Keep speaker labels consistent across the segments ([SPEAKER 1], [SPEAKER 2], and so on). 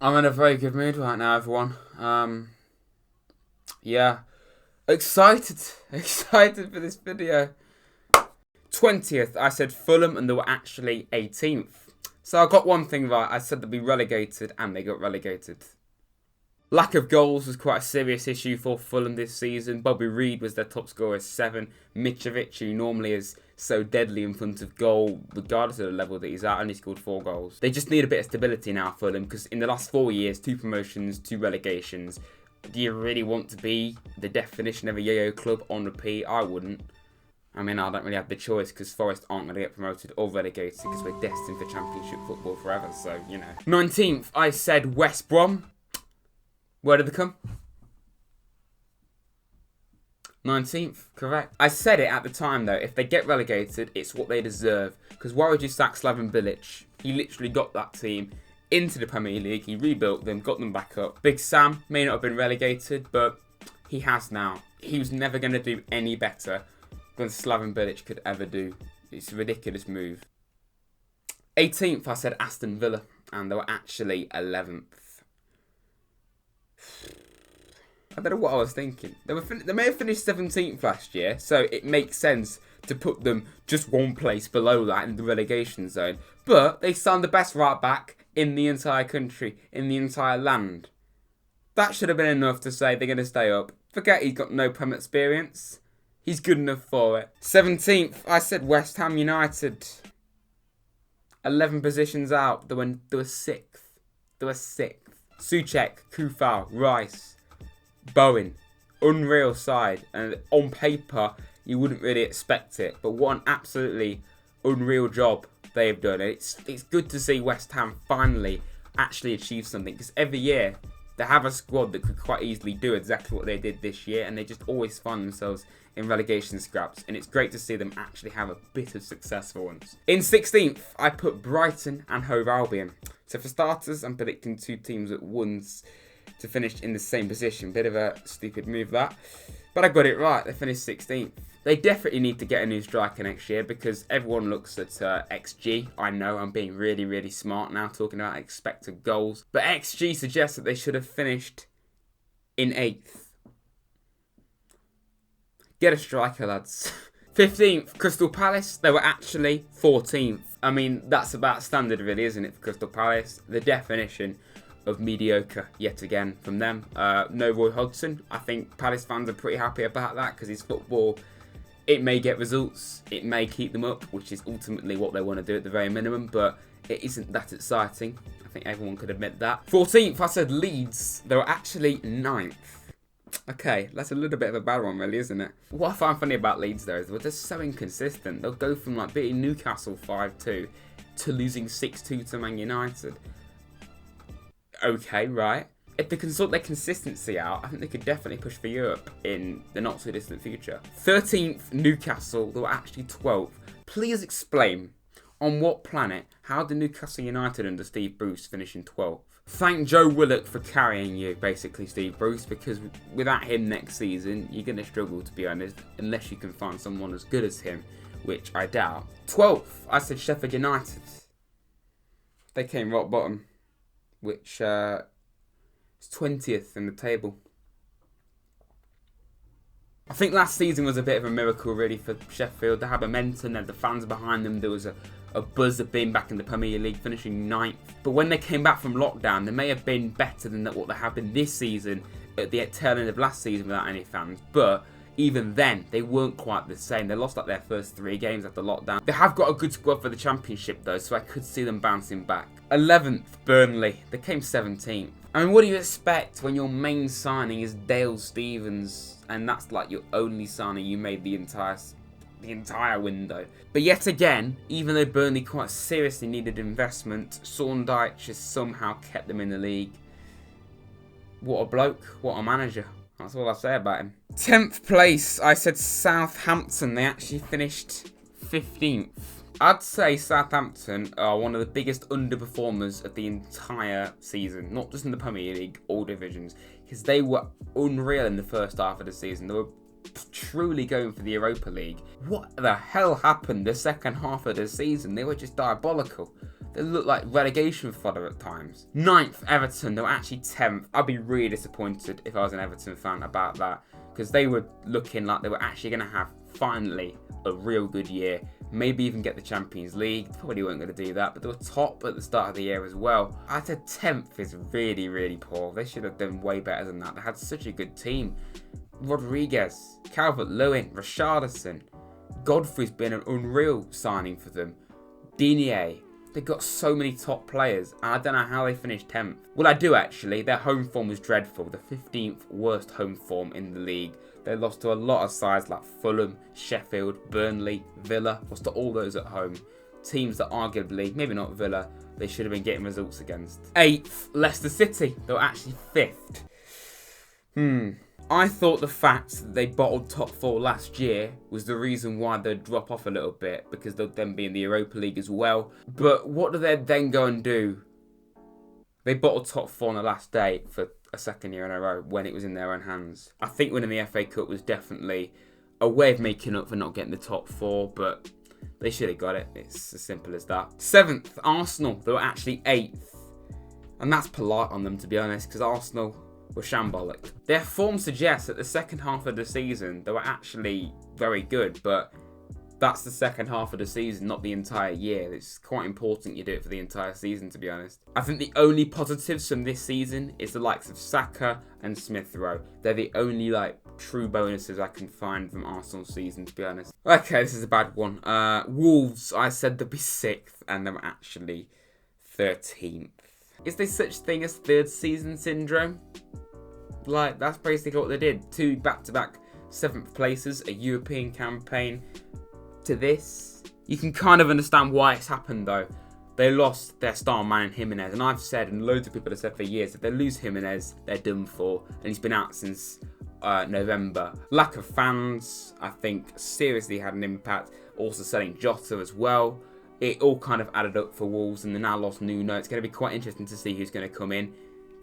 [SPEAKER 1] I'm in a very good mood right now, everyone. Yeah, excited, excited for this video. 20th, I said Fulham and they were actually 18th. So I got one thing right. I said they'd be relegated and they got relegated. Lack of goals was quite a serious issue for Fulham this season. Bobby Reid was their top scorer, 7. Mitrovic, who normally is so deadly in front of goal, regardless of the level that he's at, only scored 4 goals. They just need a bit of stability now, Fulham, because in the last 4 years, 2 promotions, 2 relegations. Do you really want to be the definition of a yo-yo club on repeat? I wouldn't. I mean, I don't really have the choice because Forest aren't going to get promoted or relegated because we're destined for Championship football forever, so, you know. 19th, I said West Brom. Where did they come? 19th, correct. I said it at the time though, if they get relegated, it's what they deserve. Because why would you sack Slaven Bilic? He literally got that team into the Premier League, he rebuilt them, got them back up. Big Sam may not have been relegated, but he has now. He was never going to do any better than Slaven Bilic could ever do. It's a ridiculous move. 18th, I said Aston Villa, and they were actually 11th. I don't know what I was thinking. They may have finished 17th last year, so it makes sense to put them just one place below that in the relegation zone. But they signed the best right back in the entire country, in the entire land. That should have been enough to say they're going to stay up. Forget he's got no Prem experience. He's good enough for it. 17th, I said West Ham United. 11 positions out. They were 6th. They were 6th. Souček, Kufal, Rice, Bowen, unreal side, and on paper you wouldn't really expect it, but what an absolutely unreal job they've done. It's good to see West Ham finally actually achieve something, because every year they have a squad that could quite easily do exactly what they did this year, and they just always find themselves in relegation scraps, and it's great to see them actually have a bit of success for once. In 16th, I put Brighton and Hove Albion. So for starters, I'm predicting 2 teams at once to finish in the same position. Bit of a stupid move that, but I got it right. They finished 16th. They definitely need to get a new striker next year because everyone looks at XG. I know I'm being really, really smart now talking about expected goals, but XG suggests that they should have finished in 8th. Get a striker, lads. 15th, Crystal Palace. They were actually 14th. I mean, that's about standard really, isn't it, for Crystal Palace? The definition of mediocre yet again from them. No Roy Hodgson. I think Palace fans are pretty happy about that because his football, it may get results, it may keep them up, which is ultimately what they want to do at the very minimum, but it isn't that exciting. I think everyone could admit that. 14th, I said Leeds. They were actually 9th. Okay, that's a little bit of a bad one really, isn't it? What I find funny about Leeds though is they're just so inconsistent. They'll go from like beating Newcastle 5-2 to losing 6-2 to Man United. Okay, right. If they can sort their consistency out, I think they could definitely push for Europe in the not so distant future. 13th, Newcastle. They were actually 12th. Please explain on what planet, how did Newcastle United under Steve Bruce finish in 12th? Thank Joe Willock for carrying you, basically, Steve Bruce, because without him next season, you're going to struggle, to be honest, unless you can find someone as good as him, which I doubt. 12th, I said Sheffield United. They came rock bottom, which is 20th in the table. I think last season was a bit of a miracle, really, for Sheffield. They had momentum, they had the fans behind them, there was a buzz of being back in the Premier League, finishing 9th. But when they came back from lockdown, they may have been better than what they have been this season at the tail end of last season without any fans. But even then, they weren't quite the same. They lost like their first 3 games after lockdown. They have got a good squad for the Championship though, so I could see them bouncing back. 11th, Burnley. They came 17th. I mean, what do you expect when your main signing is Dale Stephens, and that's like your only signing you made the entire window? But yet again, even though Burnley quite seriously needed investment, Sondheich has somehow kept them in the league. What a bloke, what a manager. That's all I say about him. 10th place, I said Southampton. They actually finished 15th. I'd say Southampton are one of the biggest underperformers of the entire season. Not just in the Premier League, all divisions. Because they were unreal in the first half of the season. They were truly going for the Europa League. What the hell happened the second half of the season? They were just diabolical. They looked like relegation fodder at times. 9th, Everton. They were actually 10th. I'd be really disappointed if I was an Everton fan about that, because they were looking like they were actually going to have, finally, a real good year. Maybe even get the Champions League. Probably weren't going to do that, but they were top at the start of the year as well. I said 10th is really, really poor. They should have done way better than that. They had such a good team. Rodriguez, Calvert-Lewin, Richarlison. Godfrey's been an unreal signing for them. Digne. They've got so many top players, and I don't know how they finished 10th. Well, I do actually. Their home form was dreadful. The 15th worst home form in the league. They lost to a lot of sides like Fulham, Sheffield, Burnley, Villa. Lost to all those at home. Teams that arguably, maybe not Villa, they should have been getting results against. 8th, Leicester City. They were actually 5th. I thought the fact that they bottled top 4 last year was the reason why they'd drop off a little bit, because they'll then be in the Europa League as well. But what do they then go and do? They bottled top 4 on the last day for a second year in a row when it was in their own hands. I think winning the FA Cup was definitely a way of making up for not getting the top 4, but they should have got it. It's as simple as that. 7th, Arsenal. They were actually 8th. And that's polite on them, to be honest, because Arsenal were shambolic. Their form suggests that the second half of the season they were actually very good, but that's the second half of the season, not the entire year. It's quite important you do it for the entire season, to be honest. I think the only positives from this season is the likes of Saka and Smith Rowe. They're the only true bonuses I can find from Arsenal's season, to be honest. Okay, this is a bad one. Wolves, I said they'd be 6th, and they were actually 13th. Is there such thing as third season syndrome? That's basically what they did. 2 back-to-back 7th places, a European campaign to this. You can kind of understand why it's happened, though. They lost their star man in Jimenez, and I've said, and loads of people have said for years, if they lose Jimenez, they're done for, and he's been out since November. Lack of fans, I think, seriously had an impact. Also selling Jota as well. It all kind of added up for Wolves, and they now lost Nuno. It's going to be quite interesting to see who's going to come in.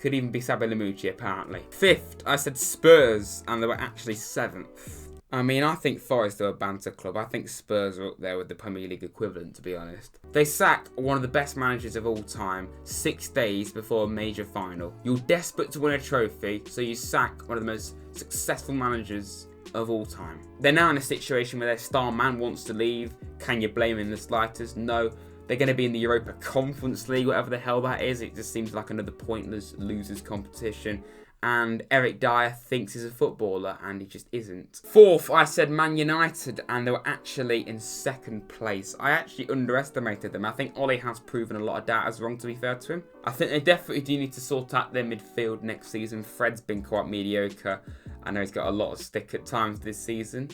[SPEAKER 1] Could even be Sabi Lamucci, apparently. 5th, I said Spurs, and they were actually 7th. I mean, I think Forest are a banter club. I think Spurs are up there with the Premier League equivalent, to be honest. They sacked one of the best managers of all time 6 days before a major final. You're desperate to win a trophy, so you sack one of the most successful managers of all time. They're now in a situation where their star man wants to leave. Can you blame him in the slightest? No. They're going to be in the Europa Conference League, whatever the hell that is. It just seems like another pointless losers competition. And Eric Dyer thinks he's a footballer, and he just isn't. 4th, I said Man United, and they were actually in 2nd place. I actually underestimated them. I think Ollie has proven a lot of doubters wrong, to be fair to him. I think they definitely do need to sort out their midfield next season. Fred's been quite mediocre. I know he's got a lot of stick at times this season.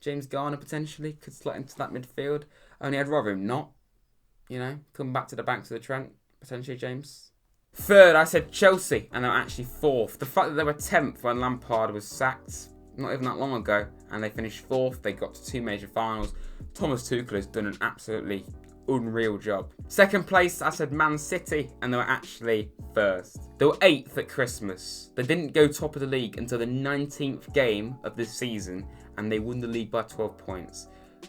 [SPEAKER 1] James Garner potentially could slot into that midfield. Only I'd rather him not. You know, come back to the banks of the Trent, potentially, James. 3rd, I said Chelsea, and they're actually 4th. The fact that they were 10th when Lampard was sacked, not even that long ago, and they finished 4th. They got to 2 major finals. Thomas Tuchel has done an absolutely unreal job. 2nd place, I said Man City, and they were actually 1st. They were 8th at Christmas. They didn't go top of the league until the 19th game of this season, and they won the league by 12 points.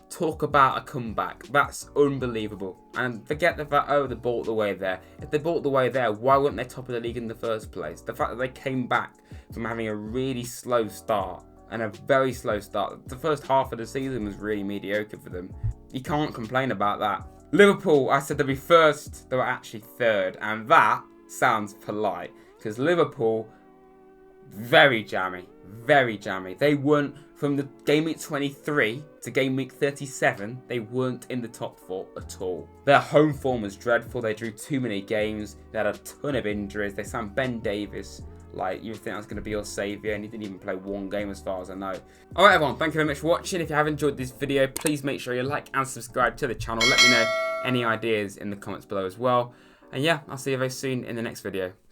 [SPEAKER 1] Talk about a comeback. That's unbelievable. And forget the fact, they bought the way there. If they bought the way there, why weren't they top of the league in the first place? The fact that they came back from having a really slow start, and a very slow start. The first half of the season was really mediocre for them. You can't complain about that. Liverpool, I said they'd be 1st. They were actually 3rd. And that sounds polite, because Liverpool, very jammy. Very jammy. They weren't, from the game week 23 to game week 37, they weren't in the top 4 at all. Their home form was dreadful. They drew too many games. They had a ton of injuries. They signed Ben Davis. You would think that was going to be your saviour, and he didn't even play 1 game as far as I know. Alright everyone, thank you very much for watching. If you have enjoyed this video, please make sure you like and subscribe to the channel. Let me know any ideas in the comments below as well. And yeah, I'll see you very soon in the next video.